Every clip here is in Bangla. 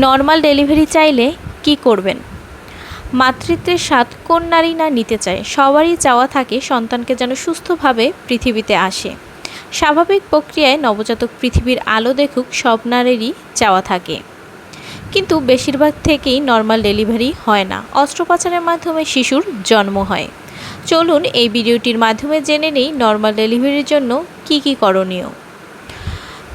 নর্মাল ডেলিভারি চাইলে কি করবেন? মাতৃত্বের স্বাদ কোন নারী না নিতে চায়? সবারই চাওয়া থাকে সন্তানকে যেন সুস্থভাবে পৃথিবীতে আসে। স্বাভাবিক প্রক্রিয়ায় নবজাতক পৃথিবীর আলো দেখুক, সব নারীরই চাওয়া থাকে। কিন্তু বেশিরভাগ থেকেই নর্মাল ডেলিভারি হয় না, অস্ত্রোপচারের মাধ্যমে শিশুর জন্ম হয়। চলুন এই ভিডিওটির মাধ্যমে জেনে নেই নর্মাল ডেলিভারির জন্য কি করণীয়।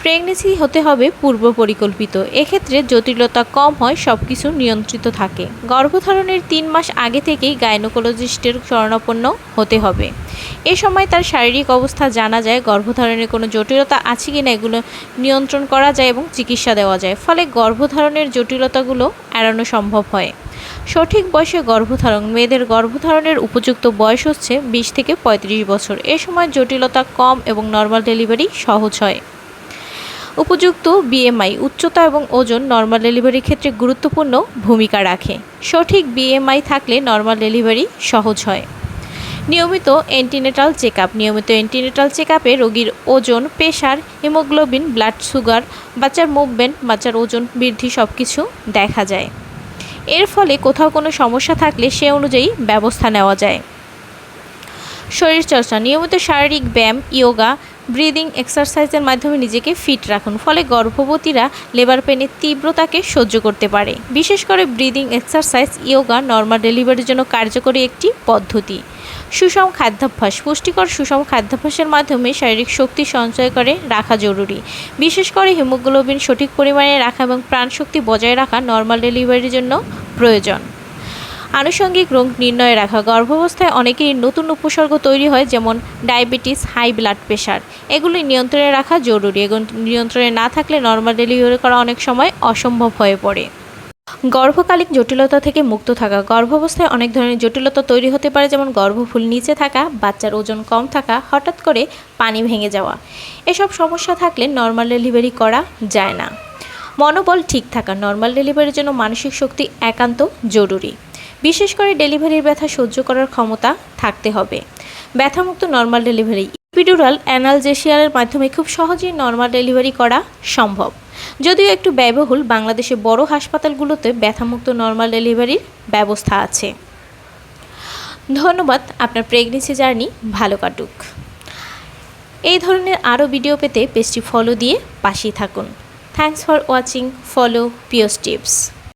প্রেগনেন্সি হতে হবে পূর্ব পরিকল্পিত। এক্ষেত্রে জটিলতা কম হয়, সব কিছু নিয়ন্ত্রিত থাকে। গর্ভধারণের 3 মাস আগে থেকেই গাইনোকোলজিস্টের শরণাপন্ন হতে হবে। এ সময় তার শারীরিক অবস্থা জানা যায়, গর্ভধারণের কোনো জটিলতা আছে কিনা এগুলো নিয়ন্ত্রণ করা যায় এবং চিকিৎসা দেওয়া যায়। ফলে গর্ভধারণের জটিলতাগুলো এড়ানো সম্ভব হয়। সঠিক বয়সে গর্ভধারণ। মেয়েদের গর্ভধারণের উপযুক্ত বয়স হচ্ছে 20 থেকে 35 বছর। এ সময় জটিলতা কম এবং নর্মাল ডেলিভারি সহজ হয়। উপযুক্ত বিএমআই, উচ্চতা এবং ওজন নর্মাল ডেলিভারির ক্ষেত্রে গুরুত্বপূর্ণ ভূমিকা রাখে। সঠিক বিএমআই থাকলে নর্মাল ডেলিভারি সহজ হয়। নিয়মিত অ্যান্টিনেটাল চেকআপ। নিয়মিত অ্যান্টিনেটাল চেকআপে রোগীর ওজন, প্রেশার, হিমোগ্লোবিন, ব্লাড সুগার, বাচ্চার মুভমেন্ট, বাচ্চার ওজন বৃদ্ধি সব কিছু দেখা যায়। এর ফলে কোথাও কোনো সমস্যা থাকলে সে অনুযায়ী ব্যবস্থা নেওয়া যায়। শরীরচর্চা। নিয়মিত শারীরিক ব্যায়াম, ইয়োগা, ব্রিদিং এক্সারসাইজের মাধ্যমে নিজেকে ফিট রাখুন। ফলে গর্ভবতীরা লেবার পেনের তীব্রতাকে সহ্য করতে পারে। বিশেষ করে ব্রিদিং এক্সারসাইজ, ইয়োগা নর্মাল ডেলিভারির জন্য কার্যকরী একটি পদ্ধতি। সুষম খাদ্যাভ্যাস। পুষ্টিকর সুষম খাদ্যাভ্যাসের মাধ্যমে শারীরিক শক্তি সঞ্চয় করে রাখা জরুরি। বিশেষ করে হিমোগ্লোবিন সঠিক পরিমাণে রাখা এবং প্রাণশক্তি বজায় রাখা নর্মাল ডেলিভারির জন্য প্রয়োজন। আনুষঙ্গিক রোগ নির্ণয় রাখা। গর্ভাবস্থায় অনেকেরই নতুন উপসর্গ তৈরি হয়, যেমন ডায়াবেটিস, হাই ব্লাড প্রেশার। এগুলি নিয়ন্ত্রণে রাখা জরুরি। এগুলো নিয়ন্ত্রণে না থাকলে নর্মাল ডেলিভারি করা অনেক সময় অসম্ভব হয়ে পড়ে। গর্ভকালীন জটিলতা থেকে মুক্ত থাকা। গর্ভাবস্থায় অনেক ধরনের জটিলতা তৈরি হতে পারে, যেমন গর্ভফুল নিচে থাকা, বাচ্চার ওজন কম থাকা, হঠাৎ করে পানি ভেঙে যাওয়া। এসব সমস্যা থাকলে নর্মাল ডেলিভারি করা যায় না। মনোবল ঠিক থাকা। নর্মাল ডেলিভারির জন্য মানসিক শক্তি একান্ত জরুরি। বিশেষ করে ডেলিভারির ব্যথা সহ্য করার ক্ষমতা থাকতে হবে। ব্যথামুক্ত নর্মাল ডেলিভারি। ইপিডুরাল অ্যানালজেসিয়ার মাধ্যমে খুব সহজেই নর্মাল ডেলিভারি করা সম্ভব। যদিও একটু ব্যয়বহুল, বাংলাদেশে বড় হাসপাতালগুলোতে ব্যথামুক্ত নর্মাল ডেলিভারির ব্যবস্থা আছে। ধন্যবাদ। আপনার প্রেগনেন্সি জার্নি ভালো কাটুক। এই ধরনের আরও ভিডিও পেতে পেজটি ফলো দিয়ে পাশেই থাকুন। Thanks for watching. ফলো পিওস টিপস।